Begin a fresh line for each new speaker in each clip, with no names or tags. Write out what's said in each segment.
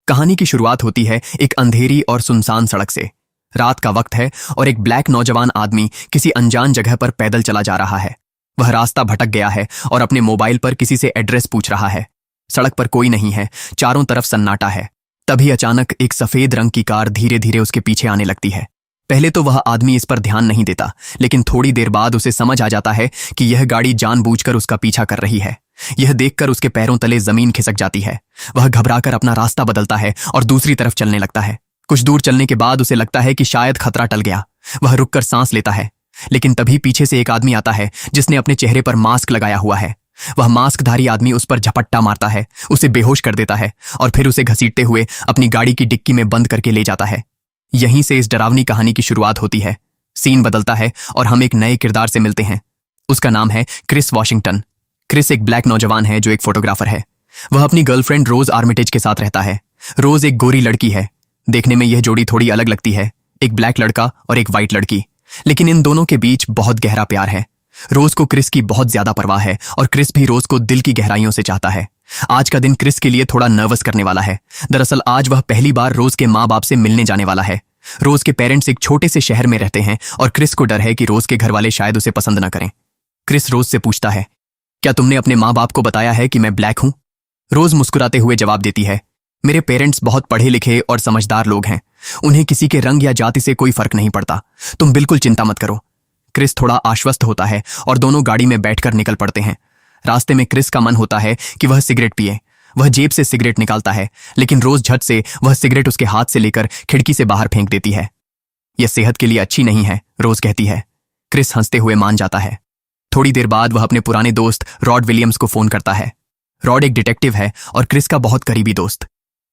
कहानी की शुरुआत होती है एक अंधेरी और सुनसान सड़क से। रात का वक्त है और एक ब्लैक नौजवान आदमी किसी अनजान जगह पर पैदल चला जा रहा है। वह रास्ता भटक गया है और अपने मोबाइल पर किसी से एड्रेस पूछ रहा है। सड़क पर कोई नहीं है, चारों तरफ सन्नाटा है। तभी अचानक एक सफेद रंग की कार धीरे धीरे उसके पीछे आने लगती है। पहले तो वह आदमी इस पर ध्यान नहीं देता, लेकिन थोड़ी देर बाद उसे समझ आ जाता है कि यह गाड़ी जानबूझकर उसका पीछा कर रही है। यह देखकर उसके पैरों तले जमीन खिसक जाती है। वह घबराकर अपना रास्ता बदलता है और दूसरी तरफ चलने लगता है। कुछ दूर चलने के बाद उसे लगता है कि शायद खतरा टल गया। वह रुककर सांस लेता है, लेकिन तभी पीछे से एक आदमी आता है जिसने अपने चेहरे पर मास्क लगाया हुआ है। वह मास्कधारी आदमी उस पर झपट्टा मारता है, उसे बेहोश कर देता है और फिर उसे घसीटते हुए अपनी गाड़ी की डिक्की में बंद करके ले जाता है। यहीं से इस डरावनी कहानी की शुरुआत होती है। सीन बदलता है और हम एक नए किरदार से मिलते हैं। उसका नाम है क्रिस वॉशिंगटन। क्रिस एक ब्लैक नौजवान है जो एक फोटोग्राफर है। वह अपनी गर्लफ्रेंड रोज आर्मिटेज के साथ रहता है। रोज एक गोरी लड़की है। देखने में यह जोड़ी थोड़ी अलग लगती है, एक ब्लैक लड़का और एक वाइट लड़की, लेकिन इन दोनों के बीच बहुत गहरा प्यार है। रोज को क्रिस की बहुत ज्यादा परवाह है और क्रिस भी रोज को दिल की गहराइयों से चाहता है। आज का दिन क्रिस के लिए थोड़ा नर्वस करने वाला है। दरअसल आज वह पहली बार रोज के माँ बाप से मिलने जाने वाला है। रोज के पेरेंट्स एक छोटे से शहर में रहते हैं और क्रिस को डर है कि रोज के घर वाले शायद उसे पसंद न करें। क्रिस रोज से पूछता है, क्या तुमने अपने माँ बाप को बताया है कि मैं ब्लैक हूं? रोज मुस्कुराते हुए जवाब देती है, मेरे पेरेंट्स बहुत पढ़े लिखे और समझदार लोग हैं। उन्हें किसी के रंग या जाति से कोई फर्क नहीं पड़ता। तुम बिल्कुल चिंता मत करो। क्रिस थोड़ा आश्वस्त होता है और दोनों गाड़ी में बैठकर निकल पड़ते हैं। रास्ते में क्रिस का मन होता है कि वह सिगरेट पिए। वह जेब से सिगरेट निकालता है, लेकिन रोज झट से वह सिगरेट उसके हाथ से लेकर खिड़की से बाहर फेंक देती है। यह सेहत के लिए अच्छी नहीं है, रोज कहती है। क्रिस हंसते हुए मान जाता है। थोड़ी देर बाद वह अपने पुराने दोस्त रॉड विलियम्स को फोन करता है। रॉड एक डिटेक्टिव है और क्रिस का बहुत करीबी दोस्त।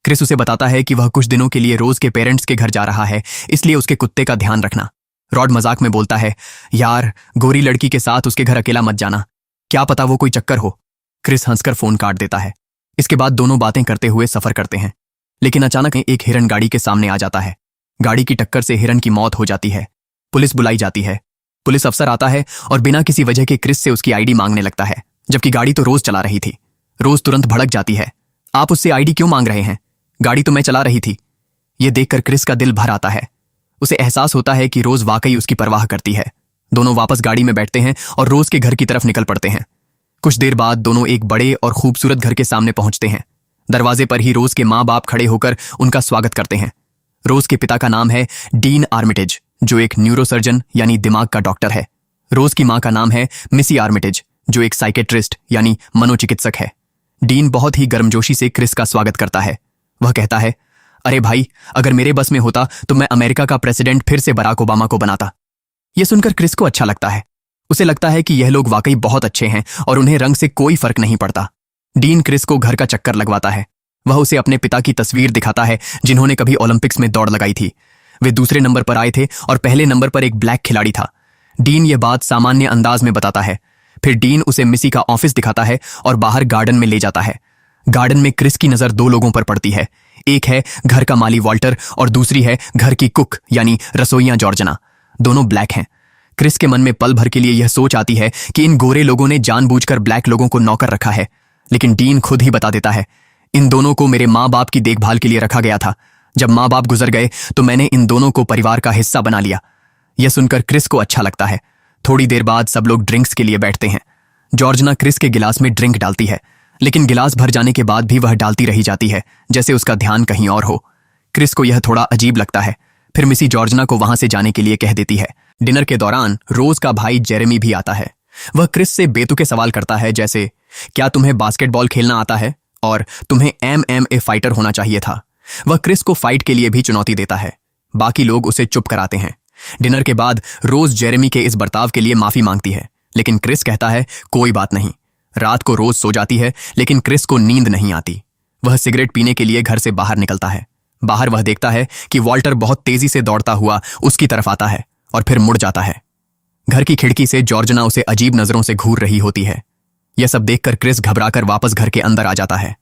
क्रिस उसे बताता है कि वह कुछ दिनों के लिए रोज के पेरेंट्स के घर जा रहा है, इसलिए उसके कुत्ते का ध्यान रखना। रॉड मजाक में बोलता है, यार गोरी लड़की के साथ उसके घर अकेला मत जाना, क्या पता वो कोई चक्कर हो। क्रिस हंसकर फोन काट देता है। इसके बाद दोनों बातें करते हुए सफर करते हैं, लेकिन अचानक एक हिरन गाड़ी के सामने आ जाता है। गाड़ी की टक्कर से हिरन की मौत हो जाती है। पुलिस बुलाई जाती है। पुलिस अफसर आता है और बिना किसी वजह के क्रिस से उसकी आईडी मांगने लगता है, जबकि गाड़ी तो रोज चला रही थी। रोज तुरंत भड़क जाती है, आप उससे आईडी क्यों मांग रहे हैं? गाड़ी तो मैं चला रही थी। यह देखकर क्रिस का दिल भर आता है। उसे एहसास होता है कि रोज वाकई उसकी परवाह करती है। दोनों वापस गाड़ी में बैठते हैं और रोज के घर की तरफ निकल पड़ते हैं। कुछ देर बाद दोनों एक बड़े और खूबसूरत घर के सामने पहुंचते हैं। दरवाजे पर ही रोज के माँ बाप खड़े होकर उनका स्वागत करते हैं। रोज के पिता का नाम है डीन आर्मिटेज, जो एक न्यूरोसर्जन यानी दिमाग का डॉक्टर है। रोज की माँ का नाम है मिसी आर्मिटेज, जो एक साइकेट्रिस्ट यानी मनोचिकित्सक है। डीन बहुत ही गर्मजोशी से क्रिस का स्वागत करता है। वह कहता है, अरे भाई, अगर मेरे बस में होता तो मैं अमेरिका का प्रेसिडेंट फिर से बराक ओबामा को बनाता। यह सुनकर क्रिस को अच्छा लगता है। उसे लगता है कि यह लोग वाकई बहुत अच्छे हैं और उन्हें रंग से कोई फर्क नहीं पड़ता। डीन क्रिस को घर का चक्कर लगवाता है। वह उसे अपने पिता की तस्वीर दिखाता है, जिन्होंने कभी ओलंपिक्स में दौड़ लगाई थी। वे दूसरे नंबर पर आए थे और पहले नंबर पर एक ब्लैक खिलाड़ी था। डीन यह बात सामान्य अंदाज में बताता है। फिर डीन उसे मिसी का ऑफिस दिखाता है और बाहर गार्डन में ले जाता है। गार्डन में क्रिस की नजर दो लोगों पर पड़ती है। एक है घर का माली वॉल्टर और दूसरी है घर की कुक यानी रसोइया जॉर्जना। दोनों ब्लैक हैं। क्रिस के मन में पल भर के लिए यह सोच आती है कि इन गोरे लोगों ने जानबूझकर ब्लैक लोगों को नौकर रखा है, लेकिन डीन खुद ही बता देता है, इन दोनों को मेरे माँ बाप की देखभाल के लिए रखा गया था। जब माँ बाप गुजर गए तो मैंने इन दोनों को परिवार का हिस्सा बना लिया। यह सुनकर क्रिस को अच्छा लगता है। थोड़ी देर बाद सब लोग ड्रिंक्स के लिए बैठते हैं। जॉर्जना क्रिस के गिलास में ड्रिंक डालती है, लेकिन गिलास भर जाने के बाद भी वह डालती रही जाती है, जैसे उसका ध्यान कहीं और हो। क्रिस को यह थोड़ा अजीब लगता है। फिर मिसी जॉर्जना को वहां से जाने के लिए कह देती है। डिनर के दौरान रोज का भाई जेरेमी भी आता है। वह क्रिस से बेतुके सवाल करता है, जैसे क्या तुम्हें बास्केटबॉल खेलना आता है और तुम्हें MMA फाइटर होना चाहिए था। वह क्रिस को फाइट के लिए भी चुनौती देता है। बाकी लोग उसे चुप कराते हैं। डिनर के बाद रोज जेरेमी के इस बर्ताव के लिए माफी मांगती है, लेकिन क्रिस कहता है कोई बात नहीं। रात को रोज सो जाती है, लेकिन क्रिस को नींद नहीं आती। वह सिगरेट पीने के लिए घर से बाहर निकलता है। बाहर वह देखता है कि वॉल्टर बहुत तेजी से दौड़ता हुआ उसकी तरफ आता है और फिर मुड़ जाता है। घर की खिड़की से जॉर्जना उसे अजीब नजरों से घूर रही होती है। यह सब देखकर क्रिस घबराकर वापस घर के अंदर आ जाता है।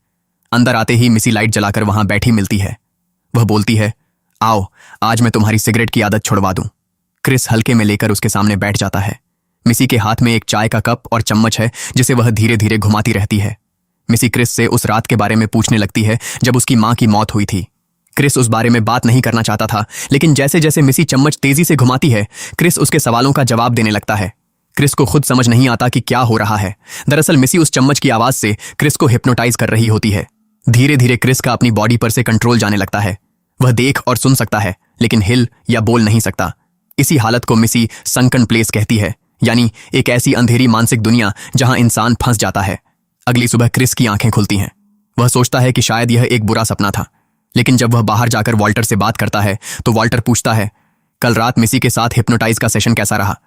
अंदर आते ही मिसी लाइट जलाकर वहां बैठी मिलती है। वह बोलती है, आओ आज मैं तुम्हारी सिगरेट की आदत छुड़वा दूं। क्रिस हल्के में लेकर उसके सामने बैठ जाता है। मिसी के हाथ में एक चाय का कप और चम्मच है, जिसे वह धीरे धीरे घुमाती रहती है। मिसी क्रिस से उस रात के बारे में पूछने लगती है जब उसकी माँ की मौत हुई थी। क्रिस उस बारे में बात नहीं करना चाहता था, लेकिन जैसे जैसे मिसी चम्मच तेजी से घुमाती है, क्रिस उसके सवालों का जवाब देने लगता है। क्रिस को खुद समझ नहीं आता कि क्या हो रहा है। दरअसल मिसी उस चम्मच की आवाज से क्रिस को हिप्नोटाइज कर रही होती है। धीरे धीरे क्रिस का अपनी बॉडी पर से कंट्रोल जाने लगता है। वह देख और सुन सकता है, लेकिन हिल या बोल नहीं सकता। इसी हालत को मिसी संकन प्लेस कहती है, यानी एक ऐसी अंधेरी मानसिक दुनिया जहां इंसान फंस जाता है। अगली सुबह क्रिस की आंखें खुलती हैं। वह सोचता है कि शायद यह एक बुरा सपना था, लेकिन जब वह बाहर जाकर वॉल्टर से बात करता है तो वॉल्टर पूछता है, कल रात मिसी के साथ हिप्नोटाइज का सेशन कैसा रहा?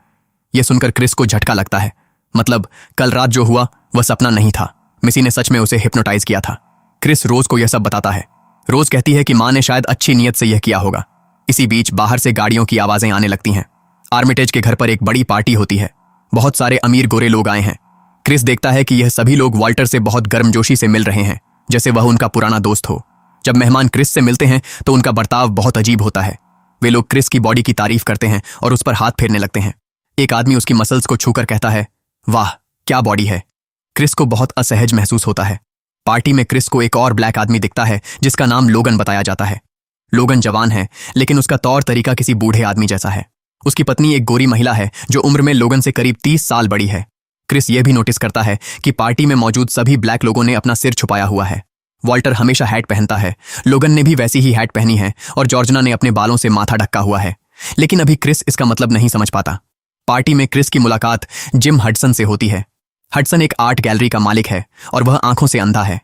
यह सुनकर क्रिस को झटका लगता है। मतलब कल रात जो हुआ वह सपना नहीं था, मिसी ने सच में उसे हिप्नोटाइज किया था। क्रिस रोज को यह सब बताता है। रोज कहती है कि मां ने शायद अच्छी नीयत से यह किया होगा। इसी बीच बाहर से गाड़ियों की आवाजें आने लगती हैं। आर्मिटेज के घर पर एक बड़ी पार्टी होती है। बहुत सारे अमीर गोरे लोग आए हैं। क्रिस देखता है कि यह सभी लोग वॉल्टर से बहुत गर्मजोशी से मिल रहे हैं, जैसे वह उनका पुराना दोस्त हो। जब मेहमान क्रिस से मिलते हैं तो उनका बर्ताव बहुत अजीब होता है। वे लोग क्रिस की बॉडी की तारीफ करते हैं और उस पर हाथ फेरने लगते हैं। एक आदमी उसकी मसल्स को छूकर कहता है, वाह क्या बॉडी है। क्रिस को बहुत असहज महसूस होता है। पार्टी में क्रिस को एक और ब्लैक आदमी दिखता है जिसका नाम लोगन बताया जाता है। लोगन जवान है, लेकिन उसका तौर तरीका किसी बूढ़े आदमी जैसा है। उसकी पत्नी एक गोरी महिला है जो उम्र में लोगन से करीब 30 साल बड़ी है। क्रिस यह भी नोटिस करता है कि पार्टी में मौजूद सभी ब्लैक लोगों ने अपना सिर छुपाया हुआ है। वॉल्टर हमेशा हैट पहनता है, लोगन ने भी वैसी ही हैट पहनी है और जॉर्जना ने अपने बालों से माथा ढका हुआ है। लेकिन अभी क्रिस इसका मतलब नहीं समझ पाता। पार्टी में क्रिस की मुलाकात जिम हडसन से होती है। हडसन एक आर्ट गैलरी का मालिक है और वह आंखों से अंधा है।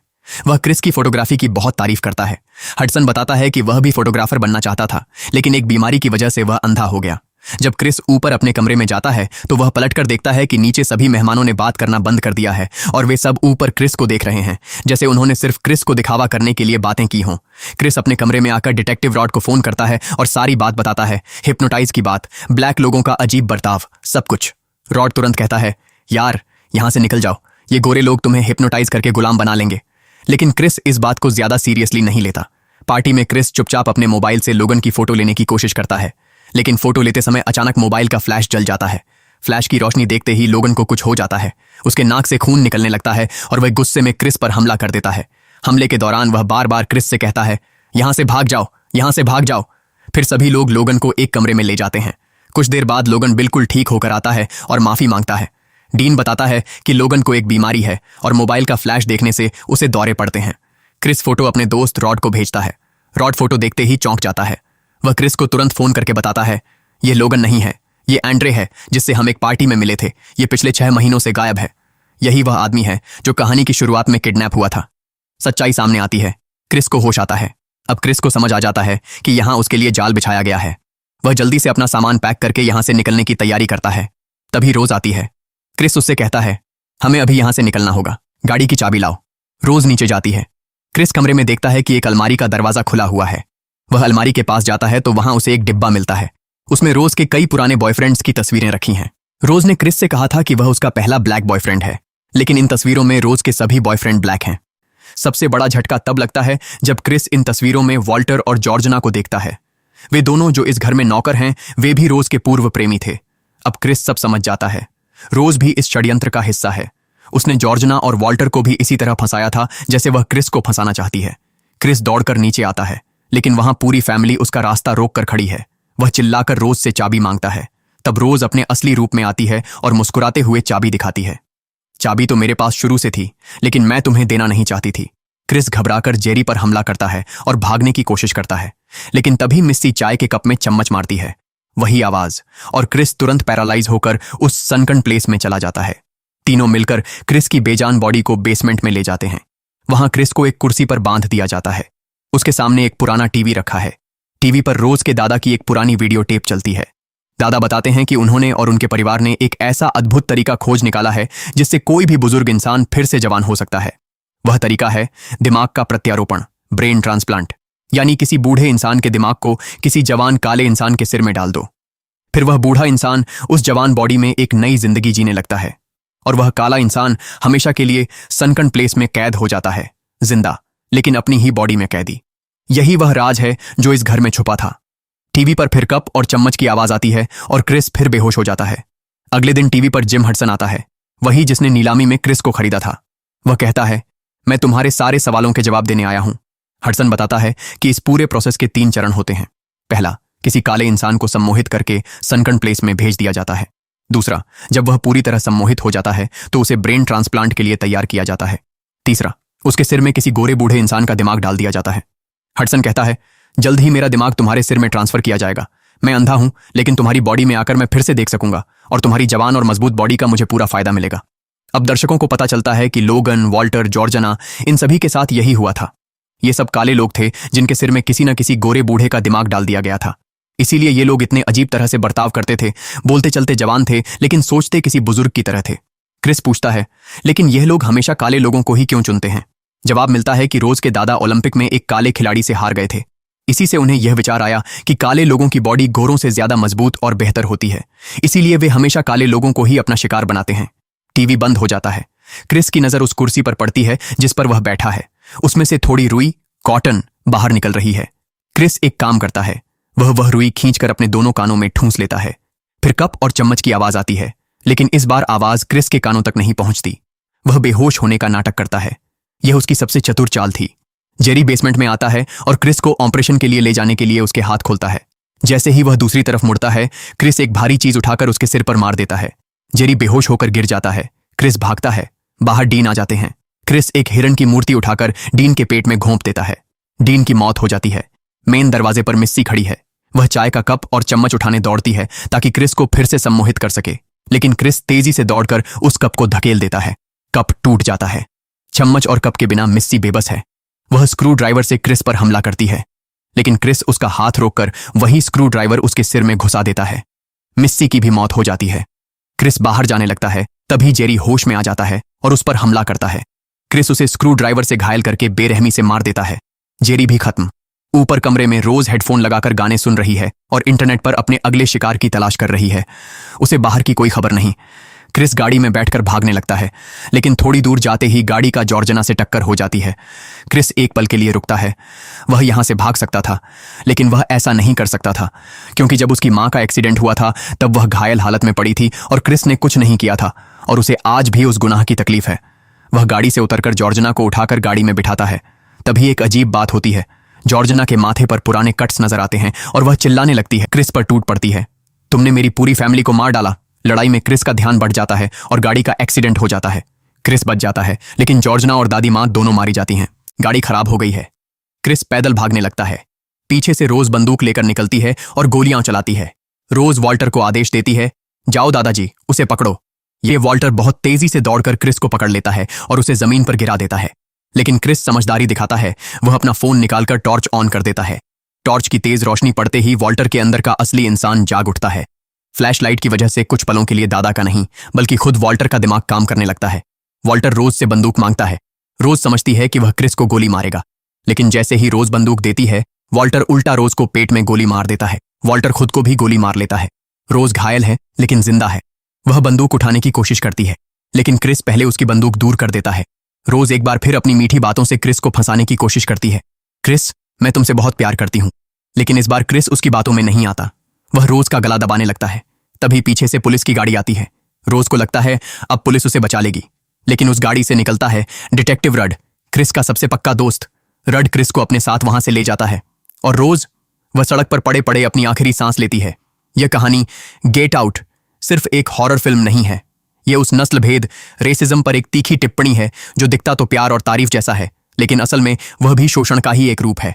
वह क्रिस की फोटोग्राफी की बहुत तारीफ करता है। हडसन बताता है कि वह भी फोटोग्राफर बनना चाहता था, लेकिन एक बीमारी की वजह से वह अंधा हो गया। जब क्रिस ऊपर अपने कमरे में जाता है तो वह पलटकर देखता है कि नीचे सभी मेहमानों ने बात करना बंद कर दिया है और वे सब ऊपर क्रिस को देख रहे हैं, जैसे उन्होंने सिर्फ क्रिस को दिखावा करने के लिए बातें की हों। क्रिस अपने कमरे में आकर डिटेक्टिव रॉड को फोन करता है और सारी बात बताता है, हिप्नोटाइज की बात, ब्लैक लोगों का अजीब बर्ताव, सब कुछ। रॉड तुरंत कहता है, यार यहां से निकल जाओ, ये गोरे लोग तुम्हें हिप्नोटाइज करके गुलाम बना लेंगे। लेकिन क्रिस इस बात को ज्यादा सीरियसली नहीं लेता। पार्टी में क्रिस चुपचाप अपने मोबाइल से लोगन की फोटो लेने की कोशिश करता है, लेकिन फोटो लेते समय अचानक मोबाइल का फ्लैश जल जाता है। फ्लैश की रोशनी देखते ही लोगन को कुछ हो जाता है। उसके नाक से खून निकलने लगता है और वह गुस्से में क्रिस पर हमला कर देता है। हमले के दौरान वह बार बार क्रिस से कहता है, यहां से भाग जाओ, यहां से भाग जाओ। फिर सभी लोग लोगन को एक कमरे में ले जाते हैं। कुछ देर बाद लोगन बिल्कुल ठीक होकर आता है और माफी मांगता है। डीन बताता है कि लोगन को एक बीमारी है और मोबाइल का फ्लैश देखने से उसे दौरे पड़ते हैं। क्रिस फोटो अपने दोस्त रॉड को भेजता है। रॉड फोटो देखते ही चौंक जाता है। वह क्रिस को तुरंत फोन करके बताता है, ये लोगन नहीं है, ये एंड्रे है जिससे हम एक पार्टी में मिले थे। ये पिछले 6 महीनों से गायब है। यही वह आदमी है जो कहानी की शुरुआत में किडनैप हुआ था। सच्चाई सामने आती है। क्रिस को होश आता है। अब क्रिस को समझ आ जाता है कि यहां उसके लिए जाल बिछाया गया है। वह जल्दी से अपना सामान पैक करके यहां से निकलने की तैयारी करता है। तभी रोज आती है। क्रिस उससे कहता है, हमें अभी यहां से निकलना होगा, गाड़ी की चाबी लाओ। रोज नीचे जाती है। क्रिस कमरे में देखता है कि एक अलमारी का दरवाजा खुला हुआ है। वह अलमारी के पास जाता है तो वहां उसे एक डिब्बा मिलता है। उसमें रोज के कई पुराने बॉयफ्रेंड्स की तस्वीरें रखी हैं। रोज ने क्रिस से कहा था कि वह उसका पहला ब्लैक बॉयफ्रेंड है, लेकिन इन तस्वीरों में रोज के सभी बॉयफ्रेंड ब्लैक हैं। सबसे बड़ा झटका तब लगता है जब क्रिस इन तस्वीरों में वॉल्टर और जॉर्जना को देखता है। वे दोनों जो इस घर में नौकर हैं, वे भी रोज के पूर्व प्रेमी थे। अब क्रिस सब समझ जाता है। रोज भी इस षड्यंत्र का हिस्सा है। उसने जॉर्जना और वॉल्टर को भी इसी तरह फंसाया था जैसे वह क्रिस को फंसाना चाहती है। क्रिस दौड़कर नीचे आता है, लेकिन वहां पूरी फैमिली उसका रास्ता रोक कर खड़ी है। वह चिल्लाकर रोज से चाबी मांगता है। तब रोज अपने असली रूप में आती है और मुस्कुराते हुए चाबी दिखाती है। चाबी तो मेरे पास शुरू से थी, लेकिन मैं तुम्हें देना नहीं चाहती थी। क्रिस घबराकर जेरी पर हमला करता है और भागने की कोशिश करता है, लेकिन तभी मिस्सी चाय के कप में चम्मच मारती है। वही आवाज, और क्रिस तुरंत पैरालाइज होकर उस सनकन प्लेस में चला जाता है। तीनों मिलकर क्रिस की बेजान बॉडी को बेसमेंट में ले जाते हैं। वहां क्रिस को एक कुर्सी पर बांध दिया जाता है। उसके सामने एक पुराना टीवी रखा है। टीवी पर रोज के दादा की एक पुरानी वीडियो टेप चलती है। दादा बताते हैं कि उन्होंने और उनके परिवार ने एक ऐसा अद्भुत तरीका खोज निकाला है जिससे कोई भी बुजुर्ग इंसान फिर से जवान हो सकता है। वह तरीका है दिमाग का प्रत्यारोपण, ब्रेन ट्रांसप्लांट। यानी किसी बूढ़े इंसान के दिमाग को किसी जवान काले इंसान के सिर में डाल दो। फिर वह बूढ़ा इंसान उस जवान बॉडी में एक नई जिंदगी जीने लगता है और वह काला इंसान हमेशा के लिए सनकन प्लेस में कैद हो जाता है, जिंदा, लेकिन अपनी ही बॉडी में कैदी। यही वह राज है जो इस घर में छुपा था। टीवी पर फिर कप और चम्मच की आवाज आती है और क्रिस फिर बेहोश हो जाता है। अगले दिन टीवी पर जिम हडसन आता है, वही जिसने नीलामी में क्रिस को खरीदा था। वह कहता है, मैं तुम्हारे सारे सवालों के जवाब देने आया हूं। हडसन बताता है कि इस पूरे प्रोसेस के 3 चरण होते हैं। पहला, किसी काले इंसान को सम्मोहित करके सनकन प्लेस में भेज दिया जाता है। दूसरा, जब वह पूरी तरह सम्मोहित हो जाता है तो उसे ब्रेन ट्रांसप्लांट के लिए तैयार किया जाता है। तीसरा, उसके सिर में किसी गोरे बूढ़े इंसान का दिमाग डाल दिया जाता है। हडसन कहता है, जल्द ही मेरा दिमाग तुम्हारे सिर में ट्रांसफर किया जाएगा। मैं अंधा हूं, लेकिन तुम्हारी बॉडी में आकर मैं फिर से देख सकूंगा और तुम्हारी जवान और मजबूत बॉडी का मुझे पूरा फायदा मिलेगा। अब दर्शकों को पता चलता है कि लोगन, वॉल्टर, जॉर्जना, इन सभी के साथ यही हुआ था। ये सब काले लोग थे जिनके सिर में किसी न किसी गोरे बूढ़े का दिमाग डाल दिया गया था। इसीलिए ये लोग इतने अजीब तरह से बर्ताव करते थे, बोलते चलते जवान थे लेकिन सोचते किसी बुजुर्ग की तरह थे। क्रिस पूछता है, लेकिन यह लोग हमेशा काले लोगों को ही क्यों चुनते हैं? जवाब मिलता है कि रोज के दादा ओलंपिक में एक काले खिलाड़ी से हार गए थे। इसी से उन्हें यह विचार आया कि काले लोगों की बॉडी गोरों से ज्यादा मजबूत और बेहतर होती है, इसीलिए वे हमेशा काले लोगों को ही अपना शिकार बनाते हैं। टीवी बंद हो जाता है। क्रिस की नजर उस कुर्सी पर पड़ती है जिस पर वह बैठा है। उसमें से थोड़ी रुई, कॉटन बाहर निकल रही है। क्रिस एक काम करता है, वह रुई खींचकर अपने दोनों कानों में ठूंस लेता है। फिर कप और चम्मच की आवाज आती है, लेकिन इस बार आवाज क्रिस के कानों तक नहीं पहुंचती। वह बेहोश होने का नाटक करता है। यह उसकी सबसे चतुर चाल थी। जेरी बेसमेंट में आता है और क्रिस को ऑपरेशन के लिए ले जाने के लिए उसके हाथ खोलता है। जैसे ही वह दूसरी तरफ मुड़ता है, क्रिस एक भारी चीज उठाकर उसके सिर पर मार देता है। जेरी बेहोश होकर गिर जाता है। क्रिस भागता है। बाहर डीन आ जाते हैं। क्रिस एक हिरण की मूर्ति उठाकर डीन के पेट में घोंप देता है। डीन की मौत हो जाती है। मेन दरवाजे पर मिस्सी खड़ी है। वह चाय का कप और चम्मच उठाने दौड़ती है ताकि क्रिस को फिर से सम्मोहित कर सके, लेकिन क्रिस तेजी से दौड़कर उस कप को धकेल देता है। कप टूट जाता है। चम्मच और कप के बिना मिस्सी बेबस है। वह स्क्रू ड्राइवर से क्रिस पर हमला करती है, लेकिन क्रिस उसका हाथ रोककर वही स्क्रू ड्राइवर उसके सिर में घुसा देता है। मिस्सी की भी मौत हो जाती है। क्रिस बाहर जाने लगता है, तभी जेरी होश में आ जाता है और उस पर हमला करता है। क्रिस उसे स्क्रू ड्राइवर से घायल करके बेरहमी से मार देता है। जेरी भी खत्म। ऊपर कमरे में रोज हेडफोन लगाकर गाने सुन रही है और इंटरनेट पर अपने अगले शिकार की तलाश कर रही है। उसे बाहर की कोई खबर नहीं। क्रिस गाड़ी में बैठकर भागने लगता है, लेकिन थोड़ी दूर जाते ही गाड़ी का जॉर्जना से टक्कर हो जाती है। क्रिस एक पल के लिए रुकता है। वह यहां से भाग सकता था, लेकिन वह ऐसा नहीं कर सकता था, क्योंकि जब उसकी मां का एक्सीडेंट हुआ था तब वह घायल हालत में पड़ी थी और क्रिस ने कुछ नहीं किया था और उसे आज भी उस गुनाह की तकलीफ है। वह गाड़ी से उतरकर जॉर्जना को उठाकर गाड़ी में बिठाता है। तभी एक अजीब बात होती है। जॉर्जना के माथे पर पुराने कट्स नजर आते हैं और वह चिल्लाने लगती है। क्रिस पर टूट पड़ती है, तुमने मेरी पूरी फैमिली को मार डाला। लड़ाई में क्रिस का ध्यान बढ़ जाता है और गाड़ी का एक्सीडेंट हो जाता है। क्रिस बच जाता है, लेकिन जॉर्जना और दादी मां दोनों मारी जाती हैं। गाड़ी खराब हो गई है। क्रिस पैदल भागने लगता है। पीछे से रोज बंदूक लेकर निकलती है और गोलियां चलाती है। रोज वॉल्टर को आदेश देती है, जाओ दादाजी, उसे पकड़ो। ये वॉल्टर बहुत तेजी से दौड़कर क्रिस को पकड़ लेता है और उसे जमीन पर गिरा देता है, लेकिन क्रिस समझदारी दिखाता है। वह अपना फोन निकालकर टॉर्च ऑन कर देता है। टॉर्च की तेज रोशनी पड़ते ही वॉल्टर के अंदर का असली इंसान जाग उठता है। फ्लैशलाइट की वजह से कुछ पलों के लिए दादा का नहीं, बल्कि खुद वॉल्टर का दिमाग काम करने लगता है। वॉल्टर रोज से बंदूक मांगता है। रोज समझती है कि वह क्रिस को गोली मारेगा, लेकिन जैसे ही रोज बंदूक देती है, वॉल्टर उल्टा रोज को पेट में गोली मार देता है। वॉल्टर खुद को भी गोली मार लेता है। रोज घायल है, लेकिन जिंदा है। वह बंदूक उठाने की कोशिश करती है, लेकिन क्रिस पहले उसकी बंदूक दूर कर देता है। रोज एक बार फिर अपनी मीठी बातों से क्रिस को फंसाने की कोशिश करती है। क्रिस, मैं तुमसे बहुत प्यार करती हूं। लेकिन इस बार क्रिस उसकी बातों में नहीं आता। वह रोज का गला दबाने लगता है। तभी पीछे से पुलिस की गाड़ी आती है। रोज को लगता है अब पुलिस उसे बचा लेगी, लेकिन उस गाड़ी से निकलता है डिटेक्टिव रड, क्रिस का सबसे पक्का दोस्त। रड क्रिस को अपने साथ वहां से ले जाता है और रोज वह सड़क पर पड़े पड़े अपनी आखिरी सांस लेती है। यह कहानी गेट आउट सिर्फ एक हॉरर फिल्म नहीं है। यह उस नस्ल भेद, रेसिज्म पर एक तीखी टिप्पणी है जो दिखता तो प्यार और तारीफ जैसा है, लेकिन असल में वह भी शोषण का ही एक रूप है।